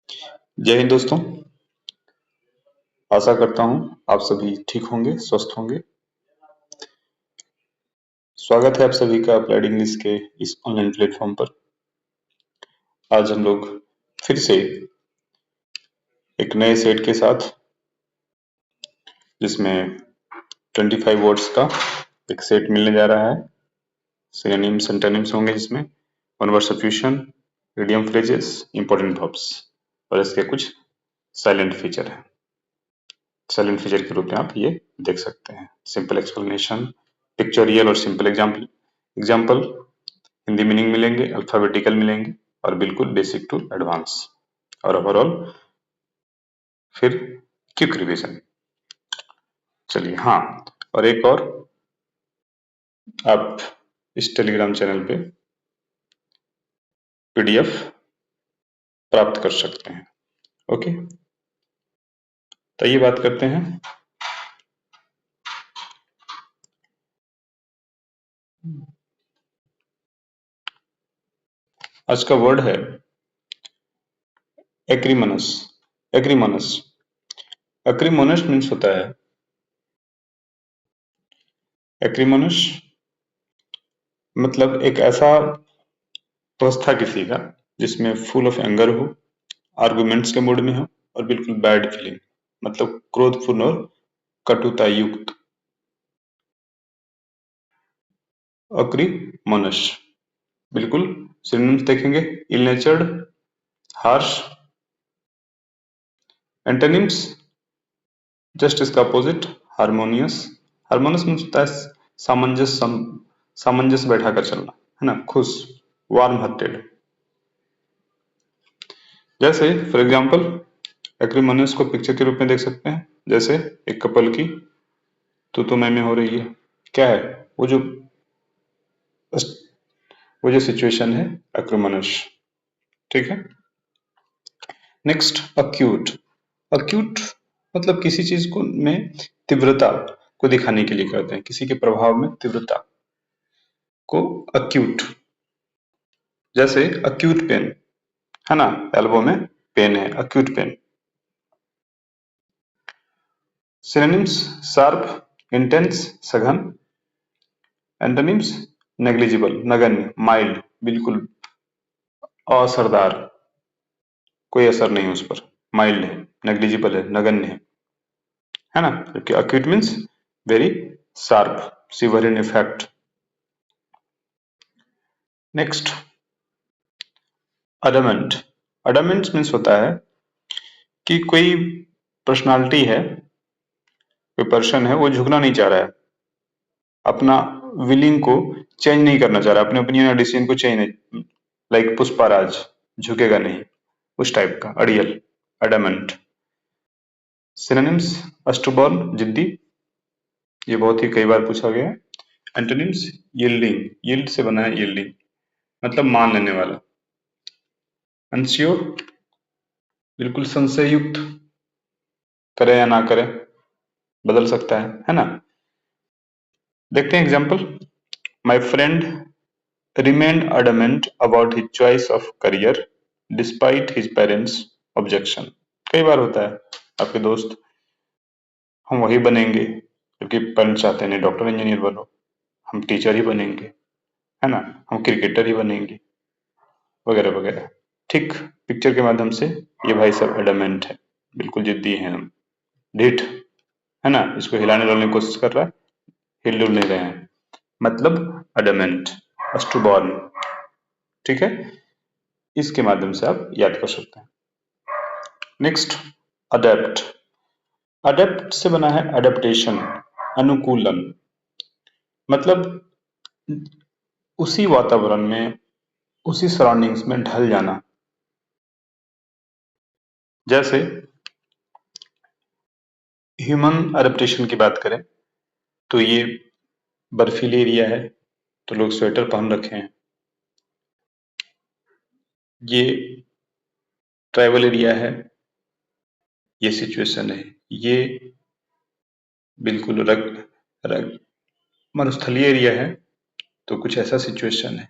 जय हिंद दोस्तों। आशा करता हूं आप सभी ठीक होंगे, स्वस्थ होंगे। स्वागत है आप सभी का अप्लाइड इंग्लिश के इस ऑनलाइन प्लेटफॉर्म पर। आज हम लोग फिर से एक नए सेट के साथ, जिसमें 25 वर्ड्स का एक सेट मिलने जा रहा है। सिनोनिम्स, एंटोनिम्स होंगे जिसमें one word substitution, idiom phrases, important verbs और इसके कुछ साइलेंट फीचर है। साइलेंट फीचर के रूप में आप ये देख सकते हैं। सिंपल एक्सप्लेनेशन, पिक्चोरियल और सिंपल एग्जाम्पल, हिंदी मीनिंग मिलेंगे, अल्फाबेटिकल मिलेंगे और बिल्कुल बेसिक टू एडवांस और ओवरऑल फिर क्विक रिवीजन। चलिए, हाँ, और एक और, आप इस टेलीग्राम चैनल पे पीडीएफ प्राप्त कर सकते हैं। ओके, तो ये बात करते हैं आज का वर्ड है एक्रीमोनस। एक्रीमोनस एक्रीमोनस मीन्स होता है, एक्रीमोनस मतलब एक ऐसा अवस्था किसी का जिसमें फुल ऑफ एंगर हो, आर्गुमेंट्स के मूड में हो और बिल्कुल बैड फीलिंग, मतलब क्रोधपूर्ण और कटुता युक्त। अक्रीमोनस बिल्कुल सिनोनिम्स देखेंगे, इल नेचर्ड, हार्श। एंटोनिम्स जस्ट इसका अपोजिट, हार्मोनियस। हार्मोनियस मीन्स होता है सामंजस्य, सामंजस्य बैठा कर चलना, है ना, खुश, वार्म हार्टेड। जैसे फॉर एग्जाम्पल एक्रीमोनियस को पिक्चर के रूप में देख सकते हैं, जैसे एक कपल की तो मैं हो रही है। क्या है वो जो सिचुएशन है एक्रीमोनियस। ठीक है। Next, acute. अक्यूट मतलब किसी चीज को में तीव्रता को दिखाने के लिए कहते हैं, किसी के प्रभाव में तीव्रता को अक्यूट। जैसे अक्यूट पेन, है ना, एल्बो में पेन है, acute pain. Synonyms sharp, intense, सघन। एंटोनिम्स नेग्लिजिबल, नगण्य, माइल्ड, बिल्कुल असरदार, कोई असर नहीं उस पर, माइल्ड है, नेग्लिजिबल है, नगण्य है ना। जबकि acute means very sharp, severe in effect. Next, adamant. Adamant means होता है कि कोई पर्सनालिटी है, कोई पर्सन है, वो झुकना नहीं चाह रहा है, अपना विलिंग को चेंज नहीं करना चाह रहा, अपने ओपिनियन या डिसीजन को चेंज नहीं, लाइक पुष्पाराज, झुकेगा नहीं, उस टाइप का, अड़ियल, अडमेंट। सिनोनिम्स अस्टुबॉर्न, जिद्दी, ये बहुत ही कई बार पूछा गया है। एंटोनिम्स यील्डिंग, यील्ड से बना है यील्डिंग, मतलब मान लेने वाला। अनश्योर, बिल्कुल संशय युक्त, करे या ना करे, बदल सकता है ना। देखते हैं example. My friend remained adamant about his choice of career despite his parents' objection। कई बार होता है आपके दोस्त, हम वही बनेंगे क्योंकि पेरेंट्स चाहते हैं, नहीं डॉक्टर इंजीनियर बनो, हम टीचर ही बनेंगे, है ना, हम क्रिकेटर ही बनेंगे, वगैरह वगैरह। ठीक पिक्चर के माध्यम से ये भाई सब एडमेंट है, बिल्कुल जिद्दी हैं हम, ढीठ, है ना, इसको हिलाने डुलाने की कोशिश कर रहा है, हिल डुल नहीं रहे हैं, मतलब अडमेंट, अस्टुबॉर्न। ठीक है, इसके माध्यम से आप याद कर सकते हैं। Next, adapt. अडेप्ट से बना है अडेप्टेशन, अनुकूलन, मतलब उसी वातावरण में, उसी सराउंडिंग्स में ढल जाना। जैसे ह्यूमन अडेप्टेशन की बात करें तो ये बर्फीली एरिया है तो लोग स्वेटर पहन रखे हैं, ये ट्राइबल एरिया है, ये सिचुएशन है, ये बिल्कुल मरुस्थलीय एरिया है तो कुछ ऐसा सिचुएशन है।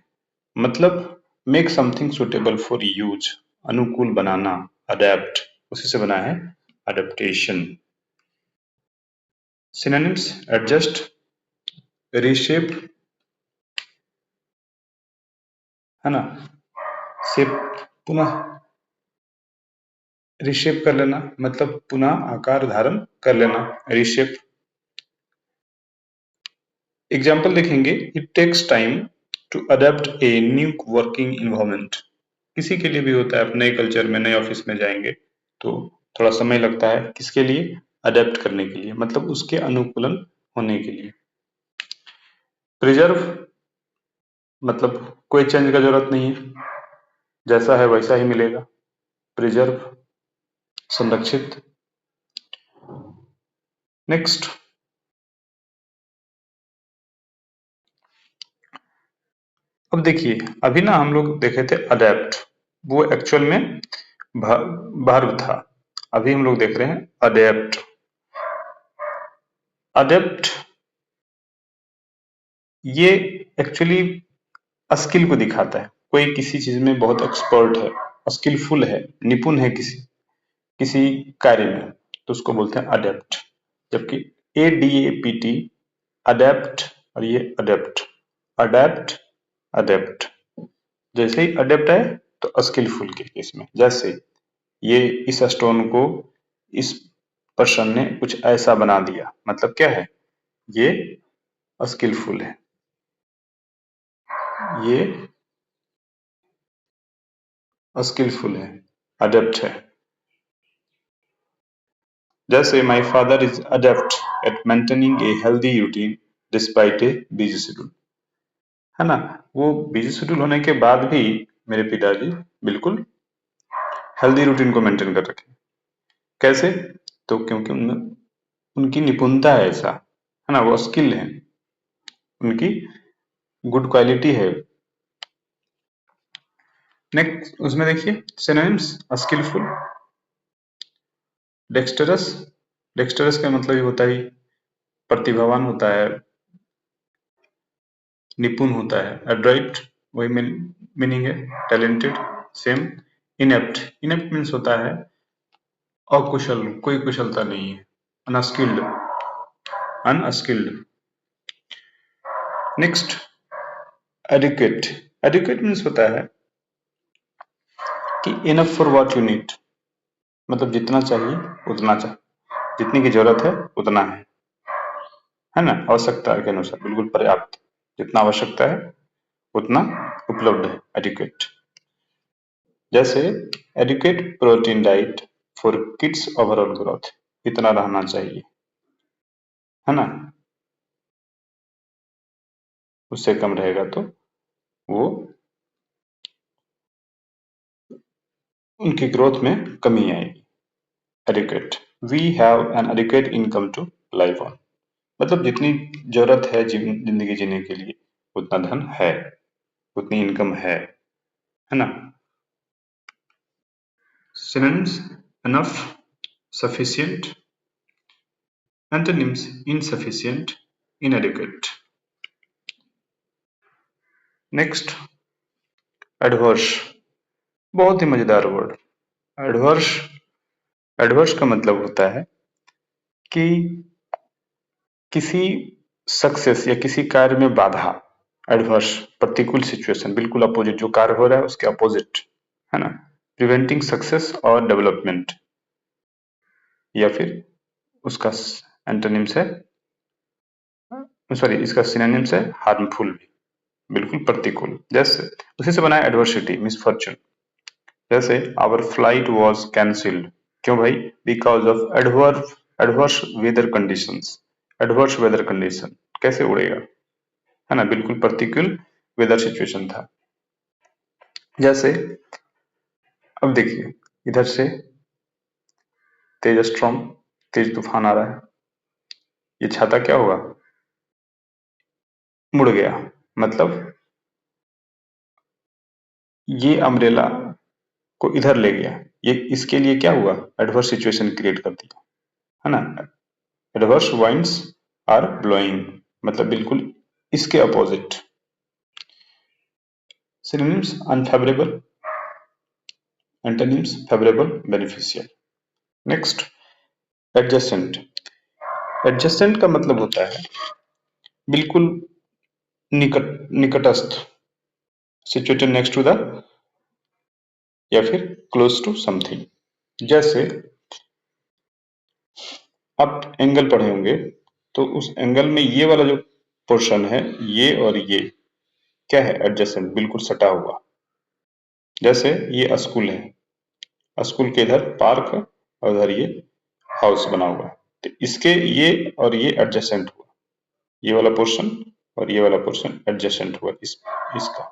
मतलब make something suitable for use, अनुकूल बनाना, अडेप्ट, उसी से बना है अडेप्टेशन। सिनोनिम्स एडजस्ट, रीशेप, है ना, शेप पुनः रीशेप कर लेना, मतलब पुनः आकार धारण कर लेना, रीशेप। एग्जाम्पल देखेंगे, it takes time to adapt a new working environment. किसी के लिए भी होता है, आप नए कल्चर में, नए ऑफिस में जाएंगे तो थोड़ा समय लगता है, किसके लिए, अडेप्ट करने के लिए, मतलब उसके अनुकूलन होने के लिए। प्रिजर्व, मतलब कोई चेंज का जरूरत नहीं है, जैसा है वैसा ही मिलेगा। प्रिजर्व, संरक्षित। नेक्स्ट, अब देखिए, अभी ना हम लोग देखे थे अडेप्ट, वो एक्चुअल में वर्ब था। अभी हम लोग देख रहे हैं अडेप्ट। अडेप्ट ये एक्चुअली स्किल को दिखाता है, कोई किसी चीज में बहुत एक्सपर्ट है, स्किलफुल है, निपुण है किसी किसी कार्य में, तो उसको बोलते हैं अडेप्ट। जबकि ADAPT, अडेप्ट, और ये अडेप्ट, अडेप्ट, अडेप्ट, जैसे ही अडेप्ट है तो स्किलफुल के केस में, जैसे ये इस स्टोन को इस पर्सन ने कुछ ऐसा बना दिया, मतलब क्या है, ये स्किलफुल है, ये स्किलफुल है, अडेप्ट है। जैसे my father is adept at maintaining a healthy routine despite a busy schedule, है ना, वो बिजी शेड्यूल होने के बाद भी मेरे पिताजी बिल्कुल हेल्दी रूटीन को मेंटेन कर रखे। कैसे, तो क्योंकि उनमें उनकी निपुणता है, ऐसा है ना, वो स्किल है, उनकी गुड क्वालिटी है। नेक्स्ट उसमें देखिए सिनोनिम्स, स्किलफुल, डेक्स्टरस, डेक्स्टरस का मतलब ये होता है प्रतिभावान होता है, निपुण होता है। एड्राइट, वही मीनिंग है, talented, same. Inept, inept means होता है अकुशल, कोई कुशलता नहीं है, unskilled, unskilled. Next adequate, adequate means होता है कि enough for what you need, मतलब जितना चाहिए उतना चाहिए, जितनी की जरूरत है उतना है ना, आवश्यकता के अनुसार बिल्कुल पर्याप्त, जितना आवश्यकता है उतना उपलब्ध है, एडिक्वेट। जैसे adequate protein diet for kids overall growth, इतना रहना चाहिए, है ना, उससे कम रहेगा तो वो उनकी ग्रोथ में कमी आएगी। Adequate, we have an adequate income to live on, मतलब जितनी जरूरत है जिंदगी जीने के लिए उतना धन है, उतनी इनकम है ना। Synonyms enough, sufficient, antonyms insufficient, इनएडिक्वेट। Next adverse, बहुत ही मजेदार वर्ड। एडवर्स, एडवर्स का मतलब होता है कि किसी सक्सेस या किसी कार्य में बाधा, एडवर्स, प्रतिकूल सिचुएशन, बिल्कुल अपोजिट, जो कार्य हो रहा है उसके अपोजिट, है ना, प्रिवेंटिंग सक्सेस और डेवलपमेंट, या फिर उसका एंटोनिम्स है, सॉरी इसका सिनोनिम्स है हार्मफुल भी, बिल्कुल प्रतिकूल। जैसे उसी से बना है एडवर्सिटी, मिसफॉर्चून। जैसे आवर फ्लाइट वाज कैंसिल्ड, क्यों भाई, because of adverse weather conditions, adverse weather condition, कैसे उड़ेगा, है ना, बिल्कुल प्रतिकूल वेदर सिचुएशन था। जैसे अब देखिए, इधर से तेज स्ट्रॉम, तेज तूफान आ रहा है, ये छाता क्या हुआ, मुड़ गया, मतलब ये अम्ब्रेला को इधर ले गया, ये इसके लिए क्या हुआ, एडवर्स सिचुएशन क्रिएट कर दिया, है ना। एडवर्स वाइंड्स आर ब्लोइंग, मतलब बिल्कुल इसके opposite. Synonyms unfavourable, antonyms favourable, beneficial. Next, adjacent. Adjacent का मतलब होता है बिल्कुल निकटस्थ, सिचुएटेड नेक्स्ट टू द, या फिर क्लोज टू समथिंग। जैसे आप एंगल पढ़े होंगे तो उस एंगल में ये वाला जो पोर्शन है, ये और ये क्या है, एडजेसेंट, बिल्कुल सटा हुआ। जैसे ये स्कूल है, स्कूल के इधर पार्क है और इधर ये हाउस बना हुआ है, तो इसके ये और ये एडजेसेंट हुआ, ये वाला पोर्शन और ये वाला पोर्शन एडजेसेंट हुआ इसका,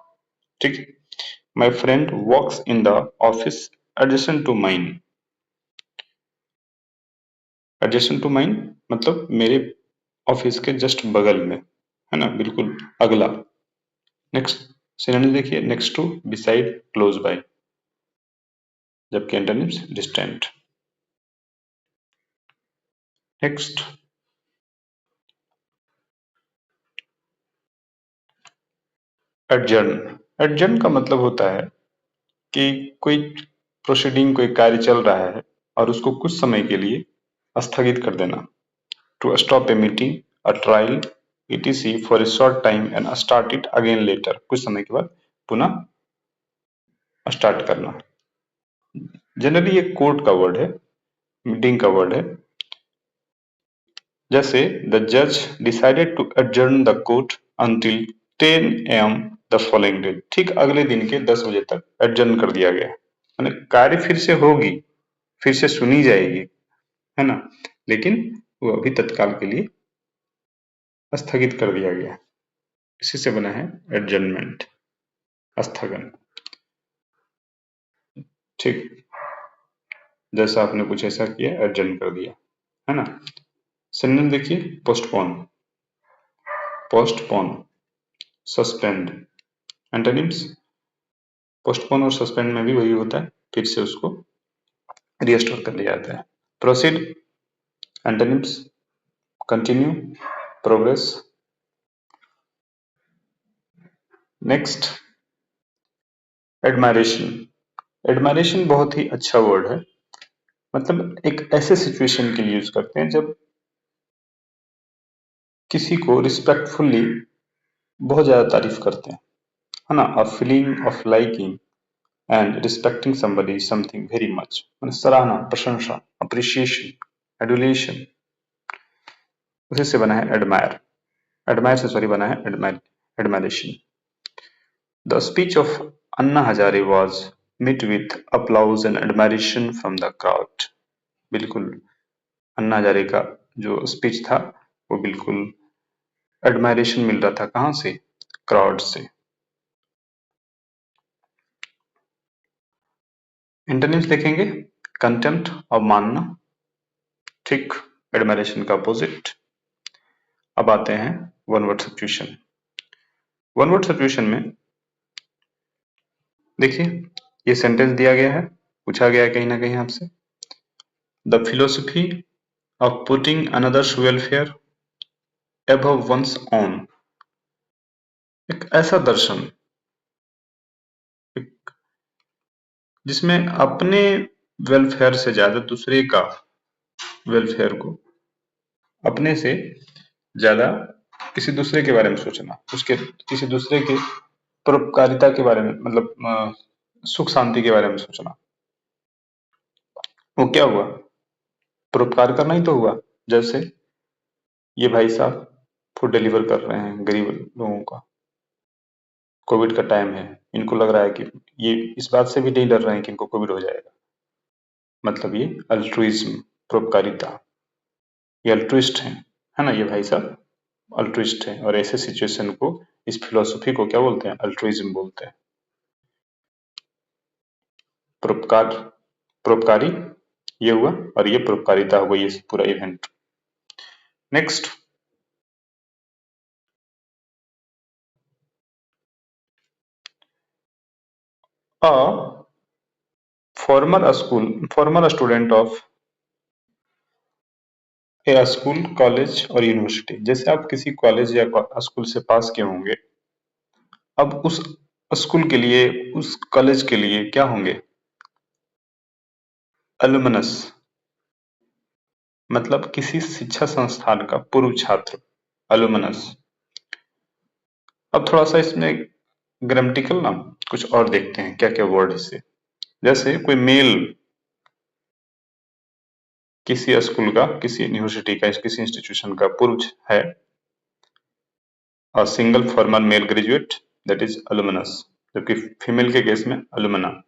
ठीक है। My friend works in the office adjacent to mine. Adjacent to mine मतलब मेरे ऑफिस के जस्ट बगल में, है ना, बिल्कुल अगला। नेक्स्ट सिनोनिम देखिए, next to, beside, close by, जबकि antonyms distant. Next, adjourn. Adjourn का मतलब होता है कि कोई प्रोसीडिंग, कोई कार्य चल रहा है और उसको कुछ समय के लिए स्थगित कर देना। To stop a meeting, a trial, etc for a short time and start it again later, कुछ समय के बाद पुनः स्टार्ट करना। जनरली ये कोर्ट का वर्ड है, मीटिंग का वर्ड है। जैसे द जज decided to adjourn the court until 10 AM the following day, ठीक अगले दिन के 10 बजे तक एडजर्न कर दिया गया। माने कार्य फिर से होगी, फिर से सुनी जाएगी, है ना, लेकिन वो अभी तत्काल के लिए स्थगित कर दिया गया। इसी से बना है एडजर्नमेंट, स्थगन, ठीक। जैसा आपने कुछ ऐसा किया, एडजर्न कर दिया, है ना। सिनोनिम देखिए, postpone, postpone, suspend. Antonyms, postpone और सस्पेंड में भी वही होता है, फिर से उसको रिस्टोर कर लिया जाता है। Proceed, antonyms, continue, progress. Next, admiration. Admiration बहुत ही अच्छा वर्ड है, मतलब एक ऐसे सिचुएशन के लिए यूज करते हैं जब किसी को रिस्पेक्टफुली बहुत ज्यादा तारीफ करते हैं, है ना। A feeling of liking and respecting somebody something very much, सराहना, प्रशंसा, अप्रिसिएशन, एडुलेशन, उसी से बना है एडमायर। एडमायर से सॉरी बना है admiration. The speech of Anna Hazare was met with applause and admiration from the crowd। बिल्कुल अन्ना हजारे का जो स्पीच था वो बिल्कुल एडमायरेशन मिल रहा था, कहां से, क्राउड से। एंटोनिम्स देखेंगे, कंटेम्प्ट, अवमानना, ठीक, एडमायरेशन का अपोजिट। अब आते हैं one word substitution. One word substitution में देखिए ये सेंटेंस दिया गया है, पूछा गया है कहीं ना कहीं आपसे, the philosophy of putting another's welfare above one's own. एक ऐसा दर्शन जिसमें अपने वेलफेयर से ज्यादा दूसरे का वेलफेयर को, अपने से ज्यादा किसी दूसरे के बारे में सोचना, उसके किसी दूसरे के परोपकारिता के बारे में, मतलब सुख शांति के बारे में सोचना। वो क्या हुआ, परोपकार करना ही तो हुआ। जैसे ये भाई साहब फूड डिलीवर कर रहे हैं गरीब लोगों का, कोविड का टाइम है, इनको लग रहा है कि ये इस बात से भी नहीं डर रहे हैं कि इनको कोविड हो जाएगा, मतलब ये अल्ट्रुइज्म, परोपकारिता, ये अल्ट्रुइस्ट है ना, ये भाई साहब अल्ट्रुइस्ट है। और ऐसे सिचुएशन को, इस फिलोसफी को क्या बोलते हैं, अल्ट्रुइज्म बोलते हैं। परोपकार, परोपकारी ये हुआ, और ये परोपकारिता हुआ, ये पूरा event. Next, a former student of A school, college और यूनिवर्सिटी। जैसे आप किसी कॉलेज या स्कूल से पास किए होंगे, अब उस स्कूल के लिए, उस कॉलेज के लिए क्या होंगे, अलुमनस मतलब किसी शिक्षा संस्थान का पूर्व छात्र, अलुमनस। अब थोड़ा सा इसमें ग्रामेटिकल ना कुछ और देखते हैं क्या क्या वर्ड इससे। जैसे कोई मेल किसी स्कूल का, किसी यूनिवर्सिटी का, किसी इंस्टीट्यूशन का पूर्व है, और single former male graduate that is alumnus, जबकि फीमेल के केस में अलुमना।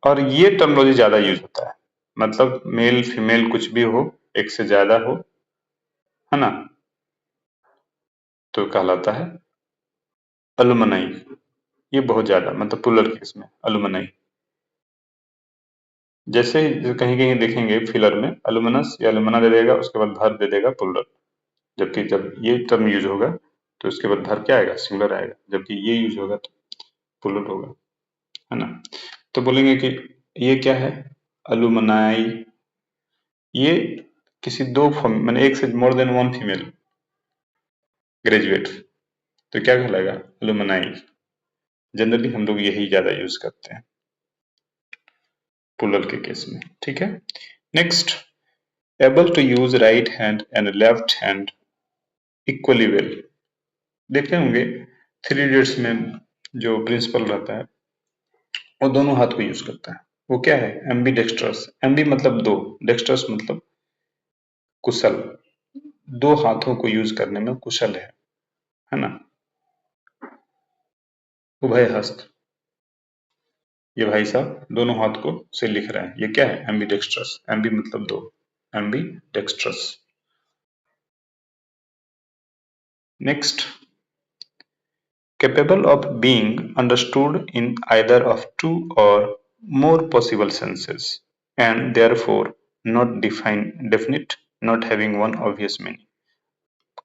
और ये टर्मिनोलॉजी ज्यादा यूज होता है, मतलब मेल फीमेल कुछ भी हो, एक से ज्यादा हो, है ना, तो कहलाता है अलुमनाई। ये बहुत ज्यादा मतलब प्लूरल केस में अलुमनाई। जैसे कहीं कहीं देखेंगे फिलर में अलुमनस या अलुमना दे देगा, उसके बाद वर्ब दे देगा प्लूरल, जबकि जब ये टर्म यूज होगा तो उसके बाद वर्ब क्या आएगा, सिंगुलर आएगा, जबकि ये यूज होगा तो प्लूरल होगा, है ना। तो बोलेंगे कि ये क्या है, अलुमनाई, ये किसी दो मैंने एक से more than one female graduate, तो क्या कहलाएगा, अलुमनाई। जनरली हम लोग यही ज्यादा यूज करते हैं प्लूरल के केस में, ठीक है। Next, able to use right hand and left hand equally well. देखते होंगे थ्री इडियट्स में जो प्रिंसिपल रहता है वो दोनों हाथ को यूज करता है, वो क्या है, एम्बी डेक्स्ट्रस। एम्बी मतलब दो, डेक्स्ट्रस मतलब कुशल, दो हाथों को यूज करने में कुशल है ना। उभय हस्त, ये भाई साहब दोनों हाथ को से लिख रहे हैं, ये क्या है, एम्बी डेक्स्ट्रस। एम्बी मतलब दो, ambi dextrous. Next, capable of being understood in either of two or more possible senses and therefore not definite, not having one obvious meaning।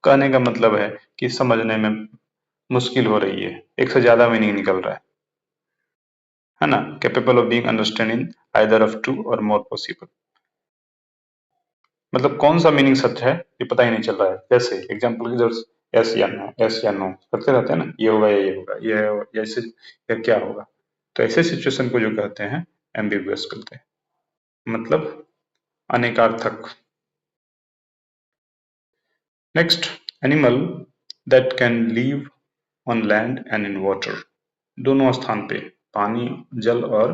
कहने का मतलब है कि समझने में मुश्किल हो रही है, एक से ज्यादा मीनिंग निकल रहा है ना। Capable of being understand in either of two or more possible, मतलब कौन सा मीनिंग सच है ये पता ही नहीं चल रहा है। जैसे एग्जाम्पल की जरूरत, यस या नो, यस या नो करते रहते हैं ना, ये होगा या ये होगा, ये ऐसे या क्या होगा, तो ऐसे सिचुएशन को जो कहते हैं एम्बिगुअस कहते हैं, मतलब अनेकार्थक। Next, animal that can live on land and in water, दोनों स्थान पे, पानी जल और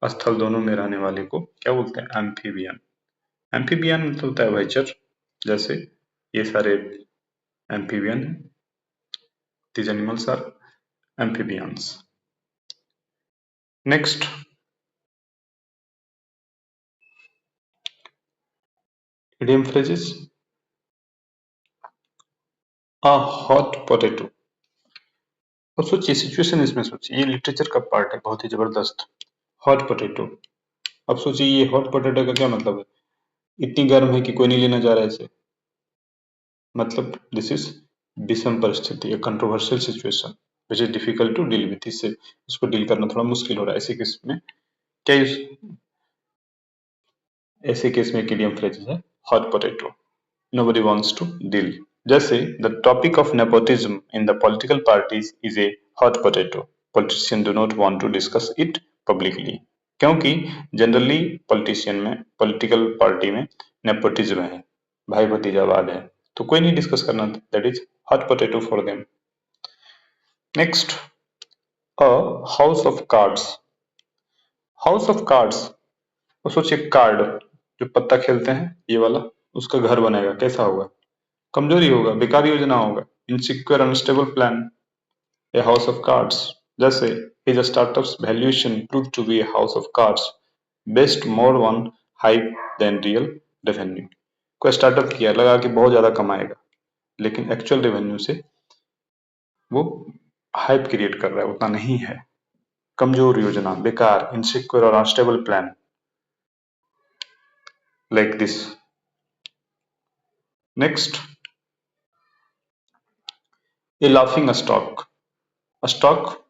स्थल दोनों में रहने वाले को क्या बोलते हैं, एम्फीबियन। एम्फीबियन मतलब होता है भयचर, जैसे ये सारे एम्फीबियन है, these animals are amphibians। Next, idiom phrases, a hot potato। अब सोचिए सिचुएशन, इसमें सोचिए, ये लिटरेचर का पार्ट है बहुत ही जबरदस्त। हॉट पोटैटो, अब सोचिए ये हॉट पोटैटो का क्या मतलब है, इतनी गर्म है कि कोई नहीं लेना चाह रहा है इसे, मतलब दिस इज विषम परिस्थिति, a controversial situation which is difficult to deal with, इससे इसको डील करना थोड़ा मुश्किल हो रहा है। ऐसे केस में क्या ऐसे केस में इडियम फ्रेज है hot potato, nobody wants to deal। जैसे the topic of nepotism in the political parties is a hot potato, politicians do not want to discuss it publicly। क्योंकि जनरली पॉलिटिशियन में, political party में nepotism है, भाई भतीजावाद है, तो कोई नहीं डिस्कस करना, that is hot potato for them. Next, a house of cards. House of cards, तो सोचिए कार्ड जो पत्ता खेलते हैं ये वाला, उसका घर बनेगा, कैसा होगा, कमजोरी होगा, बेकार योजना होगा, insecure unstable plan, a house of cards. जैसे his startup's valuation proved to be a house of cards based more on hype than real revenue। कोई स्टार्टअप किया, लगा कि बहुत ज्यादा कमाएगा, लेकिन एक्चुअल रेवेन्यू से वो हाइप क्रिएट कर रहा है, उतना नहीं है, कमजोर योजना, बेकार, इनसिक्योर और unstable plan, like this. Next, A laughing stock. Stock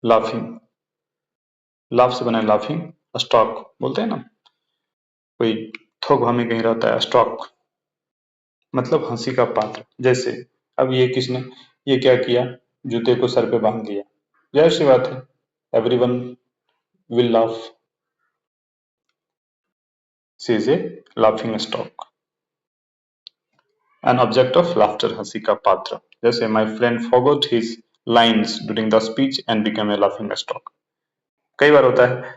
laughing, laugh से बना है लाफिंग, स्टॉक बोलते हैं ना, कोई थोक भाव में कहीं रहता है स्टॉक, मतलब हंसी का पात्र। जैसे अब ये किसने, ये क्या किया, जूते को सर पे बांध दिया, जाहिर सी बात है everyone will laugh. She is a laughing stock. An object of laughter, हंसी का पात्र. जैसे my friend forgot his lines during the speech and became a laughing stock. कई बार होता है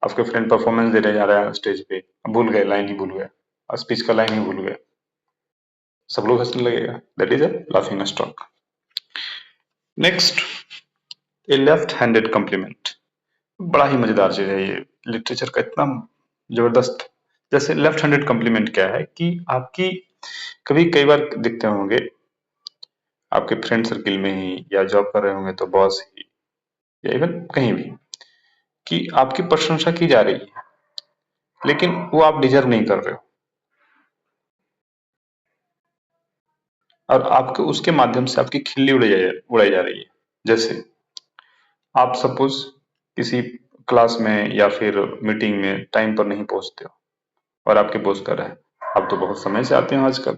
आपके फ्रेंड परफॉर्मेंस देने जा रहा है स्टेज पे, भूल गए, लाइन ही भूल गए, स्पीच का लाइन ही भूल गए, सब लोग हंसने लगेगा. That is a laughing stock. Next, a left handed compliment. बड़ा ही मजेदार चीज है ये, लिटरेचर का इतना जबरदस्त. जैसे लेफ्ट हैंडेड कॉम्प्लीमेंट क्या है कि आपकी कभी कई बार दिखते होंगे आपके फ्रेंड सर्किल में ही, या जॉब कर रहे होंगे तो बॉस ही, या इवन कहीं भी, कि आपकी प्रशंसा की जा रही है लेकिन वो आप डिजर्व नहीं कर रहे हो, और आपके उसके माध्यम से आपकी खिल्ली उड़ाई जा रही है. जैसे आप सपोज किसी क्लास में या फिर मीटिंग में टाइम पर नहीं पहुंचते हो, और आपके बॉस कर रहे हैं आप तो बहुत समय से आते हो आजकल,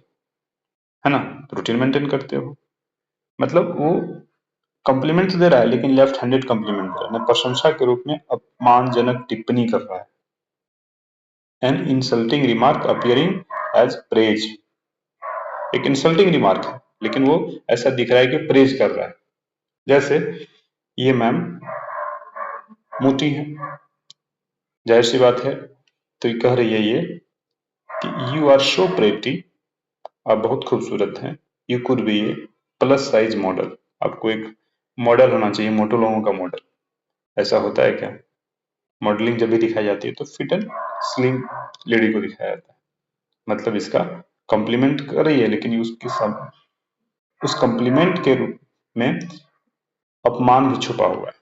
है ना, रूटीन मेंटेन करते हो. मतलब वो कॉम्प्लीमेंट दे रहा है लेकिन लेफ्ट हैंडेड कॉम्प्लीमेंट दे रहा है, प्रशंसा के रूप में अपमानजनक टिप्पणी कर रहा है. An insulting remark appearing as praise. एक इंसल्टिंग रिमार्क है लेकिन वो ऐसा दिख रहा है कि प्रेज कर रहा है. जैसे ये मैम मोटी है, जाहिर सी बात है, तो ये कह रही है ये कि यू आर सो प्रेटी, आप बहुत खूबसूरत हैं. You could be A plus size model, आपको एक मॉडल होना चाहिए, मोटे लोगों का मॉडल. ऐसा होता है क्या? मॉडलिंग जब भी दिखाई जाती है तो फिट एंड स्लिम लेडी को दिखाया जाता है. मतलब इसका कॉम्प्लीमेंट कर रही है लेकिन उसके सब उस कॉम्प्लीमेंट के रूप में अपमान भी छुपा हुआ है.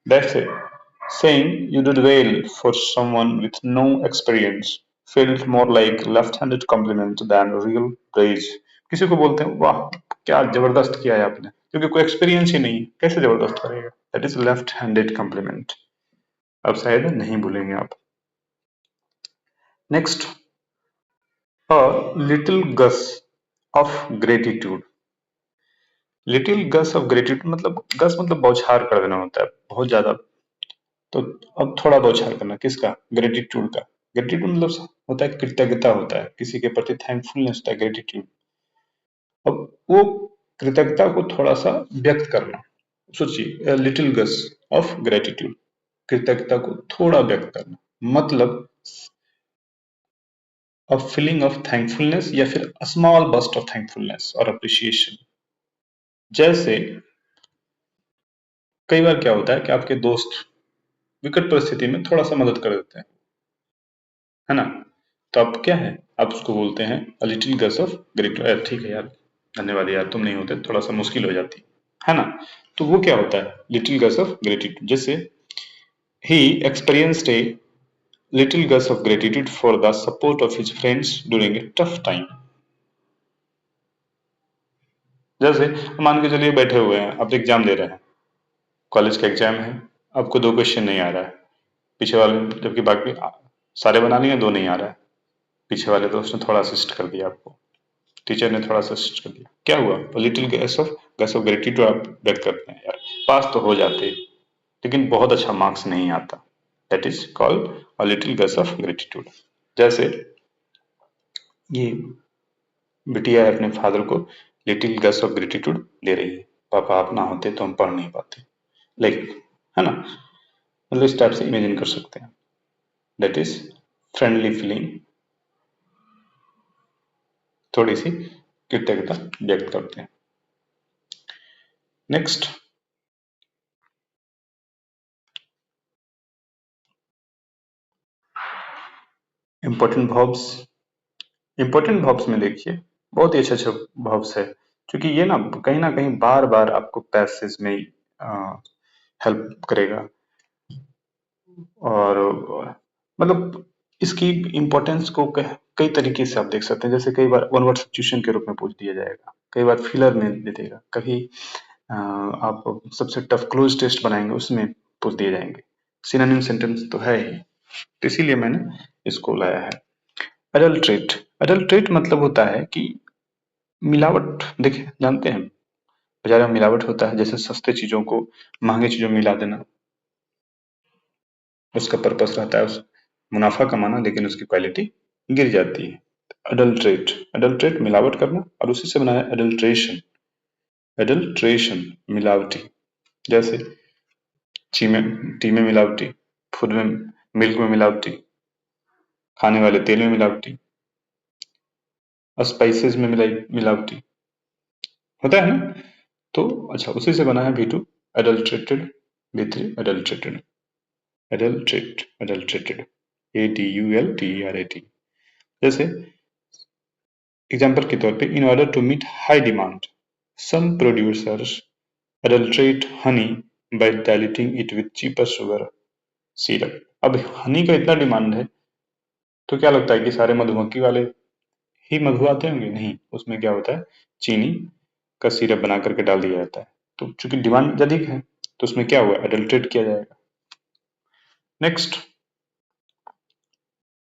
That's it. Saying you did well for someone with no experience felt more like left-handed compliment than real praise. किसी को बोलते हैं वाह क्या जबरदस्त किया है आपने, क्योंकि कोई एक्सपीरियंस ही नहीं, कैसे जबरदस्त करेगा. That is left handed compliment. अब शायद नहीं भूलेंगे आप. Next, a little Gus of gratitude. Little Gus of gratitude मतलब गस मतलब बौछार कर देना होता है, बहुत ज्यादा. तो अब थोड़ा बौछार करना किसका? ग्रेटिट्यूड का. ग्रेटिट्यूड मतलब होता है कृतज्ञता, होता है किसी के प्रति थैंकफुलनेस होता है ग्रेटिट्यूड. अब वो कृतज्ञता को थोड़ा सा व्यक्त करना. सोचिए लिटिल गस ऑफ ग्रेटिट्यूड, कृतज्ञता को थोड़ा व्यक्त करना, मतलब अ फीलिंग ऑफ थैंकफुलनेस या फिर स्मॉल बस्ट ऑफ थैंकफुलनेस और अप्रिसिएशन. जैसे कई बार क्या होता है कि आपके दोस्त विकट परिस्थिति में थोड़ा सा मदद कर देते हैं, है ना, तो आप क्या है, आप उसको बोलते हैं a little Gus of gratitude. ठीक है यार, धन्यवाद यार, तुम नहीं होते थोड़ा सा मुश्किल हो जाती, है ना. तो वो क्या होता है लिटिल गस ऑफ ग्रेटिट्यूड. जैसे ही experienced a little Gus of gratitude for the support of his friends during a tough time. जैसे मान के चलिए बैठे हुए हैं, आप एग्जाम दे रहे हैं, कॉलेज का एग्जाम है, आपको 2 क्वेश्चन नहीं आ रहा है, पीछे वाले जबकि बाकी सारे बना लिए, 2 नहीं आ रहा है, पीछे वाले दोस्त ने थोड़ा असिस्ट कर दिया आपको, टीचर ने थोड़ा सा असिस्ट कर दिया, क्या हुआ? लिटिल गैस ऑफ ग्रेटिट्यूड आप व्यक्त करते हैं, यार पास तो हो जाते लेकिन बहुत अच्छा मार्क्स नहीं आता. That is called a little gas off gratitude. जैसे ये बिटिया है अपने फादर को लिटिल गैस ऑफ ग्रेटिट्यूड दे रही है, पापा आप ना होते तो हम पढ़ नहीं पाते, लाइक, है ना. मतलब इस टाइप से इमेजिन कर सकते हैं. दैट इज फ्रेंडली फीलिंग, थोड़ी सी कृतज्ञता व्यक्त करते हैं. Next, important verbs. Important verbs में देखिए बहुत ही अच्छे अच्छे वर्ब्स है, क्योंकि ये ना कहीं बार बार आपको पैसेज में हेल्प करेगा. और मतलब इसकी इम्पोर्टेंस को कई तरीके से आप देख सकते हैं. जैसे कई बार वन वर्ड सब्स्टिट्यूशन के रूप में पूछ दिया जाएगा, कई बार फिलर में दे देगा, कभी आप सबसे टफ क्लोज टेस्ट बनाएंगे उसमें पूछ दिए जाएंगे. सिनोनिम सेंटेंस तो है ही, तो इसीलिए मैंने इसको लाया है. अडल्ट्रेट. अडल्ट्रेट मतलब होता है कि मिलावट. देखिए जानते हैं बाजार में मिलावट होता है, जैसे सस्ते चीजों को महंगे चीजों में मिला देना, उसका पर्पस रहता है उस मुनाफा कमाना, लेकिन उसकी क्वालिटी गिर जाती है। अडल्ट्रेट, अडल्ट्रेट मिलावट करना, और उसी से बना है अडल्ट्रेशन। अडल्ट्रेशन मिलावटी, जैसे टी में मिलावटी, फूड में, मिल्क में मिलावटी, खाने वाले तेल में मिलावटी, स्पाइसेस में मिलावटी होता है ना। तो अच्छा, उसी से बना है V2 adulterated, V3 adulterated, adulterated ADULTERAT। जैसे एग्जाम्पल के तौर पे, in order to meet high demand some producers adulterate honey by diluting it with cheaper sugar syrup. अब हनी का इतना डिमांड है, तो क्या लगता है कि सारे मधुमक्खी वाले ही मधु आते होंगे? नहीं, उसमें क्या होता है, चीनी का सिरप बना करके डाल दिया जाता है। तो चूंकि डिमांड अधिक है, तो उसमें क्या हुआ, अडल्ट्रेट किया जाएगा। नेक्स्ट,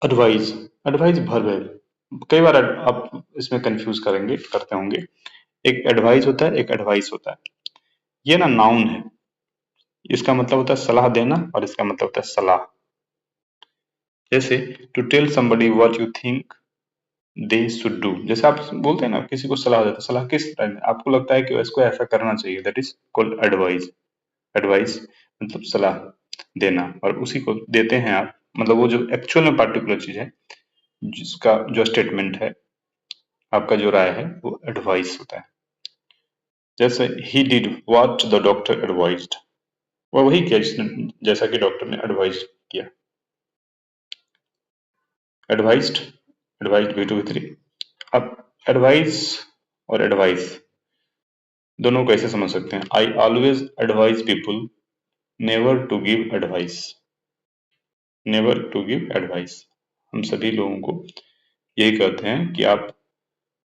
एडवाइज, एडवाइज वर्ब है। कई बार आप इसमें कंफ्यूज करते होंगे। एक एडवाइस होता है, एक एडवाइस होता है। ये ना नाउन है, इसका मतलब होता है सलाह देना, और इसका मतलब होता है सलाह। जैसे to tell somebody what you think they should do, जैसे आप बोलते हैं ना, किसी को सलाह देते, सलाह किस टाइम में आपको लगता है कि इसको ऐसा करना चाहिए, that is called advice. Advice मतलब सलाह देना, और उसी को देते हैं आप, मतलब वो जो एक्चुअल में पार्टिकुलर चीज है, जिसका जो स्टेटमेंट है, आपका जो राय है, वो एडवाइस होता है। जैसे he did what the doctor advised, वह वही किया जिसने, जैसा कि डॉक्टर ने एडवाइज किया। Advised, advised V2 V3। अब एडवाइस और एडवाइस दोनों को कैसे समझ सकते हैं? I always advise people never to give advice, never to give advice. हम सभी लोगों को यही कहते हैं कि आप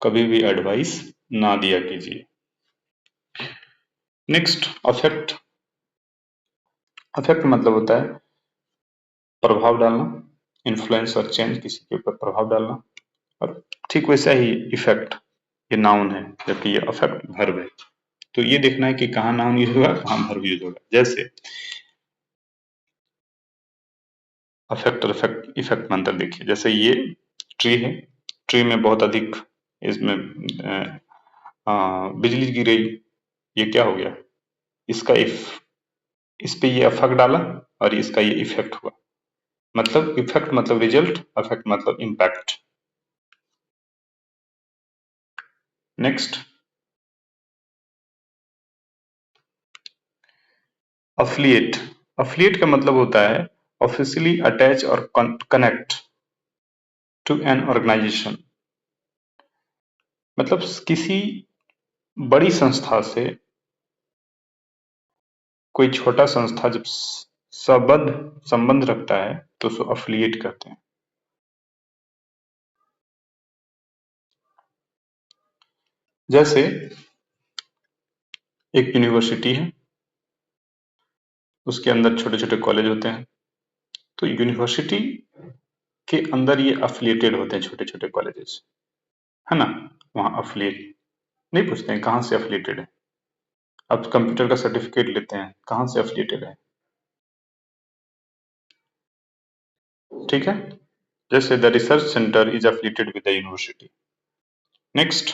कभी भी एडवाइस ना दिया कीजिए। Next, affect. अफेक्ट मतलब होता है प्रभाव डालना, इन्फ्लुएंस और चेंज, किसी के ऊपर प्रभाव डालना। और ठीक वैसा ही इफेक्ट, ये नाउन है, जबकि ये अफेक्ट वर्ब है। तो ये देखना है कि कहाँ नाउन यूज होगा, कहाँ वर्ब यूज होगा। जैसे अफेक्ट और इफेक्ट में अंतर देखिए। जैसे ये ट्री है, ट्री में बहुत अधिक इसमें बिजली गिर गई, ये क्या हो गया, इसका इस पे ये अफेक्ट डाला, और इसका ये इफेक्ट हुआ। मतलब इफेक्ट मतलब रिजल्ट, अफेक्ट मतलब इम्पैक्ट। Next, affiliate. अफिलिएट का मतलब होता है ऑफिशियली अटैच और कनेक्ट टू एन ऑर्गेनाइजेशन। मतलब किसी बड़ी संस्था से कोई छोटा संस्था जब संबंध रखता है, तो उसको अफिलिएट कहते हैं। जैसे एक यूनिवर्सिटी है, उसके अंदर छोटे छोटे कॉलेज होते हैं, तो यूनिवर्सिटी के अंदर ये अफिलिएटेड होते हैं छोटे छोटे कॉलेजेस, है ना। वहाँ अफिलिएट नहीं पूछते हैं कहाँ से अफिलिएटेड है। आप कंप्यूटर का सर्टिफिकेट लेते हैं, कहाँ से अफिलिएटेड है, ठीक है। जैसे the research centre is affiliated with the university. Next,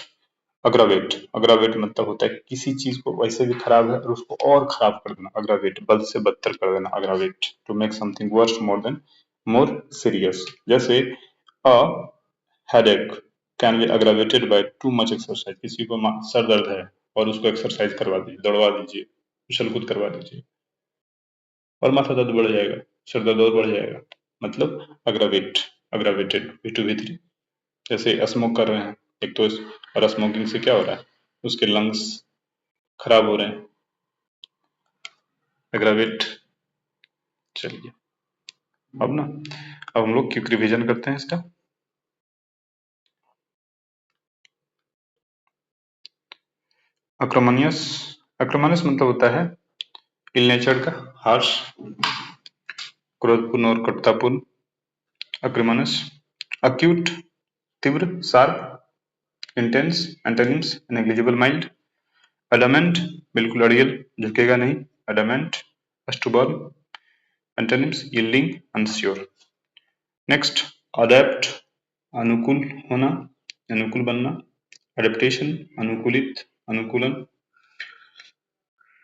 aggravate. Aggravate मतलब होता है किसी चीज को वैसे भी खराब है और उसको और खराब कर देना, अग्रावेट, बद से बदतर कर देना, aggravate, to make something worse more serious. जैसे a headache can be aggravated by too much exercise, किसी को सर दर्द है और उसको एक्सरसाइज करवा दीजिए, दौड़वा दीजिए, उछल कूद करवा दीजिए, और माथा दर्द बढ़ जाएगा, सर दर्द और बढ़ जाएगा। मतलब अग्रावेट, अग्रावेटेड V2 V3। जैसे स्मोक कर रहे हैं एक तो, और स्मोकिंग से क्या हो रहा है, उसके लंग्स खराब हो रहे हैं, एग्रावेट। चलिए, अब हम लोग क्विक रिवीजन करते हैं इसका। अक्रमनियस, अक्रमनियस मतलब होता है इल नेचर का, हार्श, क्रोधपूर्ण और कटुतापूर्ण, अक्रमनियस। अक्यूट, तीव्र, sharp, intense, antonyms, negligible, mild. Adamant, बिल्कुल अड़ियल, झुकेगा नहीं, adamant. Stubborn, antonyms yielding, unsure. Next adapt अनुकूल होना, अनुकूल बनना, एडेप्टेशन अनुकूलित, अनुकूलन.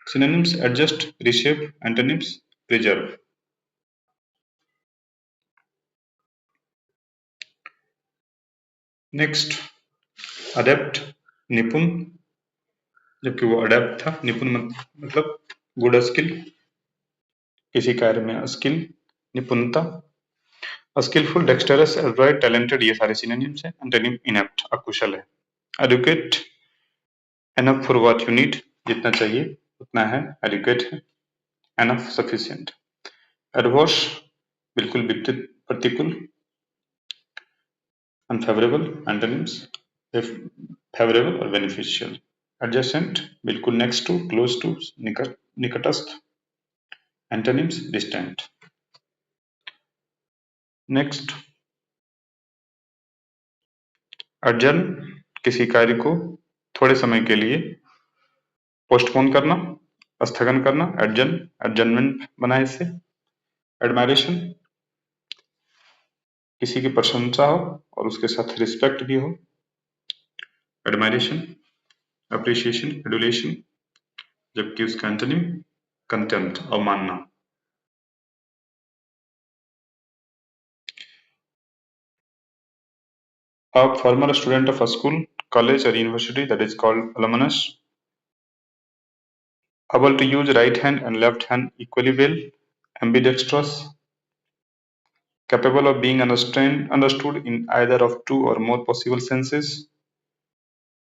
Synonyms adjust, reshape, antonyms preserve. Next adept निपुण, जबकि वो अडेप्ट था. निपुण मतलब गुड स्किल, किसी कार्य में स्किल, निपुणता. स्किलफुल, डेक्स्टरस, एडroit, टैलेंटेड, ये सारे सिनोनिम्स हैं. एंटोनिम इनेप्ट, अकुशल है. Adequate, enough for what you need, जितना चाहिए उतना है, एडुकेट है. Enough, sufficient. एडवर्स, बिल्कुल विपरीत, प्रतिकूल. अनफेवरेबल, एंटोनिम्स फेवरेबल और बेनिफिशियल. एडजेसेंट, बिल्कुल नेक्स्ट टू, क्लोज टू, निकटस्थ. Antonyms distant. नेक्स्ट अर्जन, किसी कार्य को थोड़े समय के लिए पोस्टपोन करना, स्थगन करना. अर्जन, अर्जनमेंट बना है इससे. एडमायरेशन, किसी की प्रशंसा हो और उसके साथ रिस्पेक्ट भी हो. एडमायरेशन. अप्रिसिएशन, एडुलेशन, जबकि उसका एंटोनिम कंटेम्प्ट, अवमानना. A former student of a school, college or university that is called alumnus. Able to use right hand and left hand equally well, ambidextrous. Capable of being understood in either of two or more possible senses.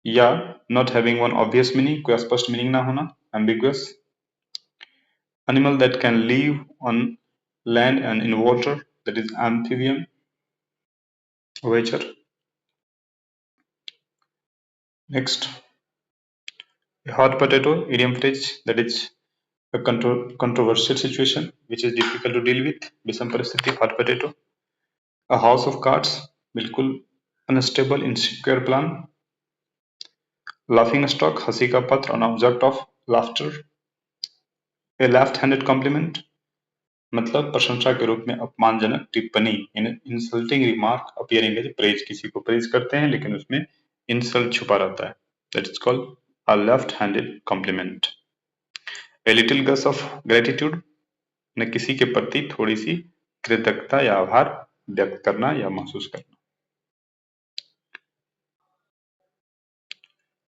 या not having one obvious meaning, कोई स्पष्ट meaning ना होना, ambiguous. Animal that can live on land and in water, that is amphibian. Voyager. Next, a hot potato, idiom phrase, that is a controversial situation which is difficult to deal with. विषम परिस्थिति, hot potato. A house of cards, बिल्कुल unstable, insecure plan. Laughing stock, हंसी का पत्र, an object of laughter. A left-handed compliment, मतलब प्रशंसा के रूप में अपमानजनक टिप्पणी. Insulting remark appearing as praise, किसी को प्रेज करते हैं लेकिन उसमें इंसल्ट छुपा रहता है. That is called a left handed compliment. A little Gus of gratitude, न किसी के प्रति थोड़ी सी कृतज्ञता या आभार व्यक्त करना या महसूस करना.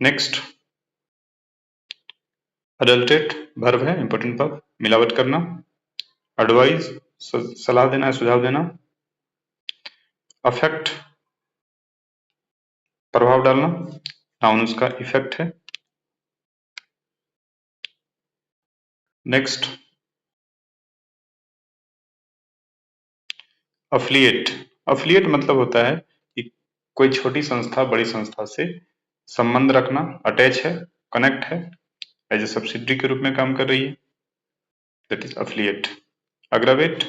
नेक्स्ट अडल्टेट, वर्ब है, इंपॉर्टेंट वर्ब, मिलावट करना. एडवाइज, सलाह देना या सुझाव देना. अफेक्ट, प्रभाव डालना, नाउन उसका इफेक्ट है. Next affiliate. अफिलिएट मतलब होता है कि कोई छोटी संस्था बड़ी संस्था से संबंध रखना, अटैच है, कनेक्ट है, एज ए सब्सिडरी के रूप में काम कर रही है. That is affiliate. अग्रावेट,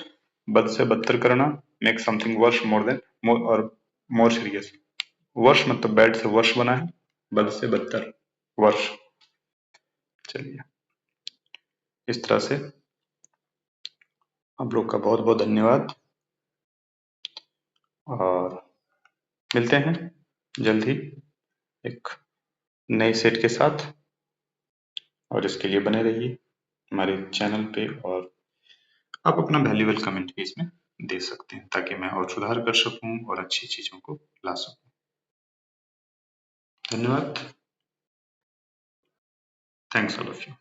बद से बदतर करना, make something worse more than more और मोर सीरियस. वर्ष मतलब बैड से वर्ष बना है, बद से बदतर, वर्ष. चलिए, इस तरह से आप लोग का बहुत बहुत धन्यवाद और मिलते हैं जल्द ही एक नए सेट के साथ. और इसके लिए बने रहिए हमारे चैनल पे और आप अपना वैल्यूएबल कमेंट भी इसमें दे सकते हैं ताकि मैं और सुधार कर सकूं और अच्छी चीजों को ला सकूं. धन्यवाद. Thanks all of you.